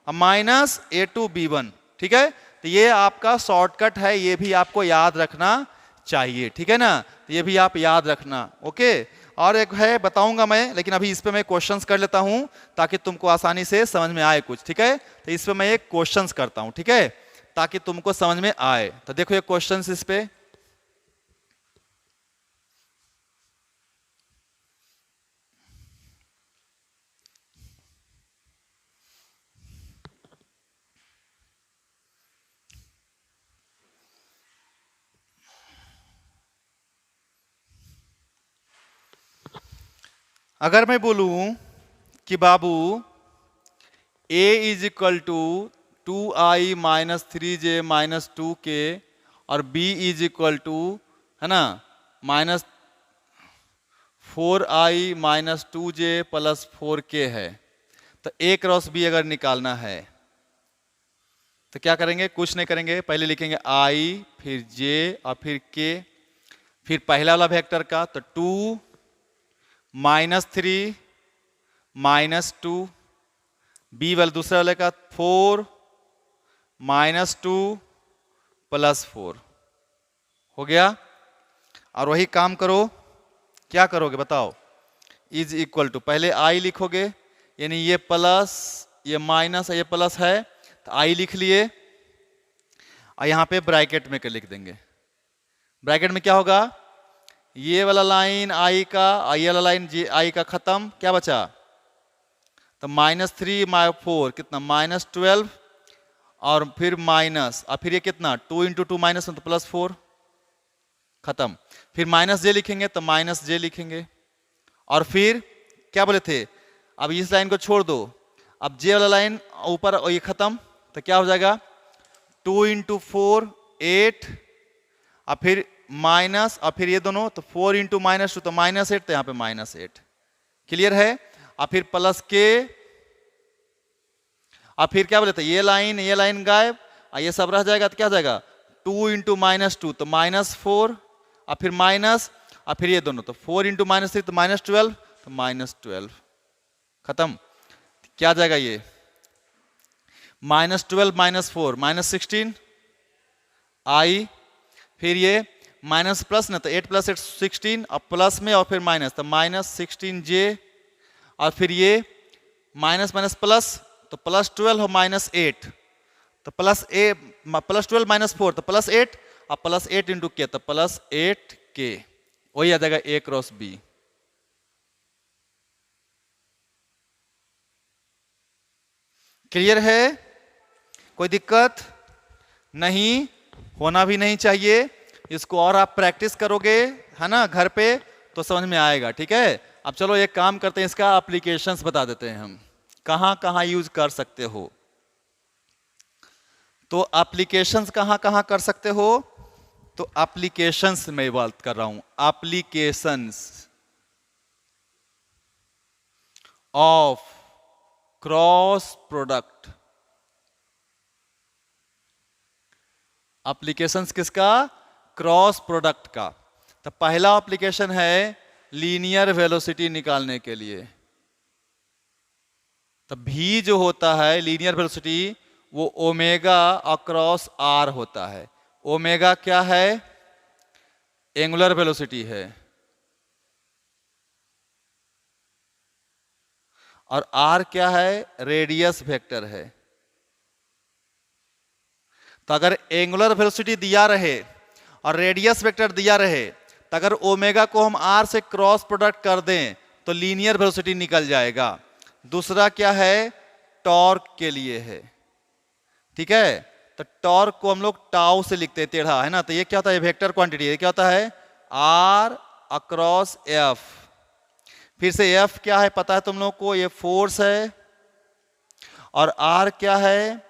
S1: minus a2 b1, ठीक है। तो ये आपका शॉर्टकट है, ये भी आपको याद रखना चाहिए, ठीक है ना, तो ये भी आप याद रखना। ओके, और एक है बताऊंगा मैं, लेकिन अभी इस पे मैं क्वेश्चंस कर लेता हूं ताकि तुमको आसानी से समझ में आए कुछ, ठीक है। तो इस पे मैं एक क्वेश्चंस करता हूं, ठीक है, ताकि तुमको समझ में आए। तो देखो ये क्वेश्चंस इस पे, अगर मैं बोलूं कि बाबू a is equal to 2i minus 3j minus 2k और b इज इक्वल टू, है ना, minus 4i minus 2j plus 4k है, तो a क्रॉस b अगर निकालना है तो क्या करेंगे? कुछ नहीं करेंगे, पहले लिखेंगे i फिर j और फिर k, फिर पहला वाला वेक्टर का तो 2 माइनस 3 माइनस 2, बी वाले दूसरे वाले का 4 माइनस 2 प्लस 4 हो गया। और वही काम करो, क्या करोगे बताओ? इज इक्वल टू, पहले आई लिखोगे, यानी ये प्लस ये माइनस ये प्लस है तो आई लिख लिए, और यहां पे ब्रैकेट में के लिख देंगे। ब्रैकेट में क्या होगा? ये वाला लाइन आई का और ये वाला लाइन जी आई का खत्म, क्या बचा? तो माइनस 3 माइ 4 कितना? माइनस 12, और फिर माइनस, और फिर ये कितना? 2 इंटू 2 माइनस तो प्लस 4, खत्म। फिर माइनस जे लिखेंगे तो माइनस जे लिखेंगे, और फिर क्या बोले थे? अब इस लाइन को छोड़ दो, अब जे वाला लाइन ऊपर और ये खत्म, तो क्या हो जाएगा? 2 इंटू 4 8, और फिर माइनस, और फिर ये दोनों तो 4 इंटू माइनस 2 तो माइनस 8, तो यहाँ पे माइनस 8, क्लियर है। और फिर प्लस के, और फिर क्या बोले थे? ये लाइन गायब, और ये सब रह जाएगा, तो क्या हो जाएगा? 2 इंटू माइनस 2 तो माइनस 4, और फिर माइनस, और फिर ये दोनों तो 4 इंटू माइनस 3 तो माइनस 12, तो माइनस 12, खत्म। क्या आ जाएगा ये? माइनस 12 माइनस 4 माइनस 16 आई, फिर ये माइनस प्लस ना, तो 8 प्लस 8 16, और प्लस में और फिर माइनस, तो माइनस 16 जे, और फिर ये माइनस माइनस प्लस, तो प्लस 12 और माइनस 8, तो प्लस 12 माइनस 4 तो प्लस 8, और प्लस 8 इंटू के तो प्लस 8 के, वही आ जाएगा ए क्रॉस बी। क्लियर है? कोई दिक्कत नहीं, होना भी नहीं चाहिए। इसको और आप प्रैक्टिस करोगे, है ना, घर पे, तो समझ में आएगा, ठीक है। अब चलो एक काम करते हैं, इसका एप्लीकेशंस बता देते हैं हम, कहां कहां यूज कर सकते हो। तो एप्लीकेशंस कहां कहां कर सकते हो? तो एप्लीकेशंस में बात कर रहा हूं, applications of cross product. Applications किसका? क्रॉस प्रोडक्ट का। तो पहला एप्लीकेशन है लीनियर वेलोसिटी निकालने के लिए। तो भी जो होता है लीनियर वेलोसिटी, वो ओमेगा अक्रॉस आर होता है। ओमेगा क्या है? एंगुलर वेलोसिटी है, और आर क्या है? रेडियस वेक्टर है। तो अगर एंगुलर वेलोसिटी दिया रहे और रेडियस वेक्टर दिया रहे, तो अगर ओमेगा को हम आर से क्रॉस प्रोडक्ट कर दें तो लीनियर वेलोसिटी निकल जाएगा। दूसरा क्या है? टॉर्क के लिए है, ठीक है। तो टॉर्क को हम लोग टाउ से लिखते हैं, टेढ़ा, है ना। तो ये क्या होता है? वेक्टर क्वांटिटी है। क्या होता है? R across f. फिर से एफ क्या है पता है तुम लोग को? ये फोर्स है। और आर क्या है?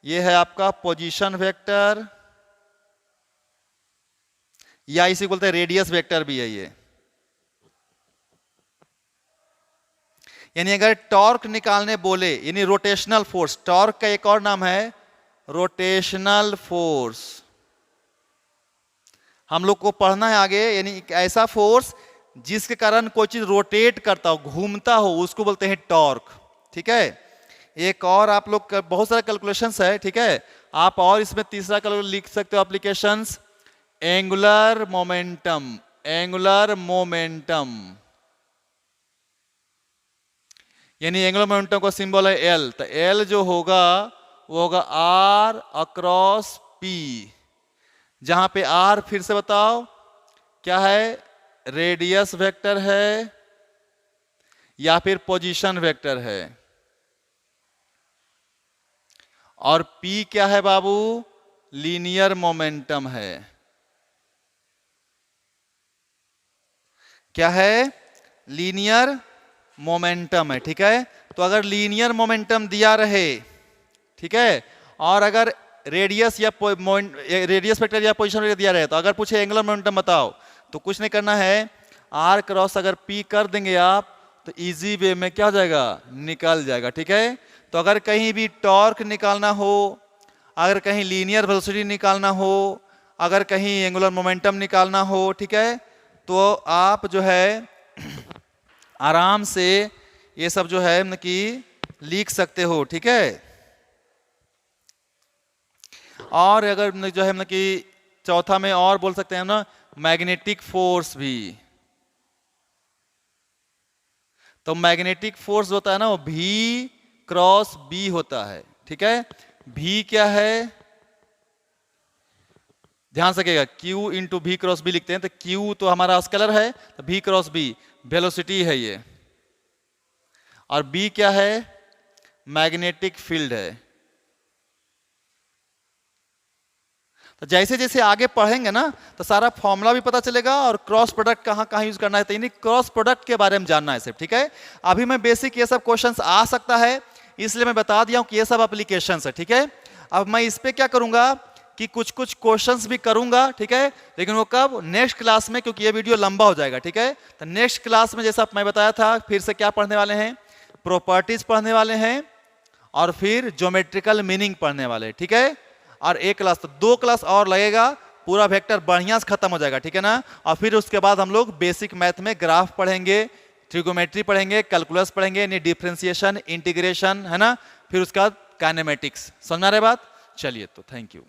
S1: ये है आपका पोजीशन वेक्टर, या इसी बोलते हैं रेडियस वेक्टर भी है ये। यानी अगर टॉर्क निकालने बोले, यानी रोटेशनल फोर्स, टॉर्क का एक और नाम है रोटेशनल फोर्स, हम लोग को पढ़ना है आगे। यानी एक ऐसा फोर्स जिसके कारण कोई चीज रोटेट करता हो, घूमता हो, उसको बोलते हैं टॉर्क, ठीक है। एक और आप लोग बहुत सारे कैलकुलेशंस है, ठीक है। आप और इसमें तीसरा कलर लिख सकते हो applications, angular momentum, angular momentum, यानी एंगुलर मोमेंटम का सिंबल है एल, तो एल जो होगा वो होगा आर अक्रॉस पी, जहां पे आर फिर से बताओ क्या है, रेडियस वेक्टर है या फिर पोजीशन वेक्टर है, और पी क्या है बाबू, लीनियर मोमेंटम है। क्या है, लीनियर मोमेंटम है, ठीक है। तो अगर लीनियर मोमेंटम दिया रहे, ठीक है, और अगर रेडियस या रेडियस वेक्टर या पोजीशन वेक्टर दिया रहे, तो अगर पूछे एंगुलर मोमेंटम बताओ, तो कुछ नहीं करना है, आर क्रॉस अगर पी कर देंगे आप, तो इजी वे में क्या हो जाएगा, निकल जाएगा, ठीक है। तो अगर कहीं भी टॉर्क निकालना हो, अगर कहीं लीनियर वेलोसिटी निकालना हो, अगर कहीं एंगुलर मोमेंटम निकालना हो, ठीक है, तो आप जो है आराम से ये सब जो है कि लिख सकते हो, ठीक है। और अगर जो है कि चौथा में और बोल सकते हैं ना, मैग्नेटिक फोर्स भी, तो मैग्नेटिक फोर्स होता है ना वो भी क्रॉस बी होता है, ठीक है। भी क्या है, ध्यान सकेगा, Q इंटू भी क्रॉस बी लिखते हैं, तो Q तो हमारा स्केलर है, तो भी क्रॉस बी वेलोसिटी है ये, और B क्या है, मैग्नेटिक फील्ड है। तो जैसे जैसे आगे पढ़ेंगे ना, तो सारा फॉर्मूला भी पता चलेगा और क्रॉस प्रोडक्ट कहाँ कहाँ यूज करना है, तो यानी क्रॉस प्रोडक्ट के बारे में जानना है सिर्फ, ठीक है। अभी मैं बेसिक ये सब क्वेश्चंस आ सकता है, इसलिए मैं बता दिया हूं कि ये सब एप्लीकेशंस है, ठीक है। अब मैं इस पे क्या करूंगा कि कुछ कुछ क्वेश्चंस भी करूंगा, ठीक है, लेकिन वो कब, नेक्स्ट क्लास में, क्योंकि ये वीडियो लंबा हो जाएगा, ठीक है। तो नेक्स्ट क्लास में जैसा मैं बताया था, फिर से क्या पढ़ने वाले हैं, प्रॉपर्टीज पढ़ने वाले हैं, और फिर ज्योमेट्रिकल मीनिंग पढ़ने वाले, ठीक है। और एक क्लास, तो 2 क्लास और लगेगा, पूरा वेक्टर बढ़िया से खत्म हो जाएगा, ठीक है ना। और फिर उसके बाद हम लोग बेसिक मैथ में ग्राफ पढ़ेंगे, ट्रिगोमेट्री पढ़ेंगे, कैलकुलस पढ़ेंगे, यानी डिफरेंशिएशन, इंटीग्रेशन, है ना, फिर उसके बाद काइनेमेटिक्स। समझ आ रहा है बात, चलिए, तो थैंक यू।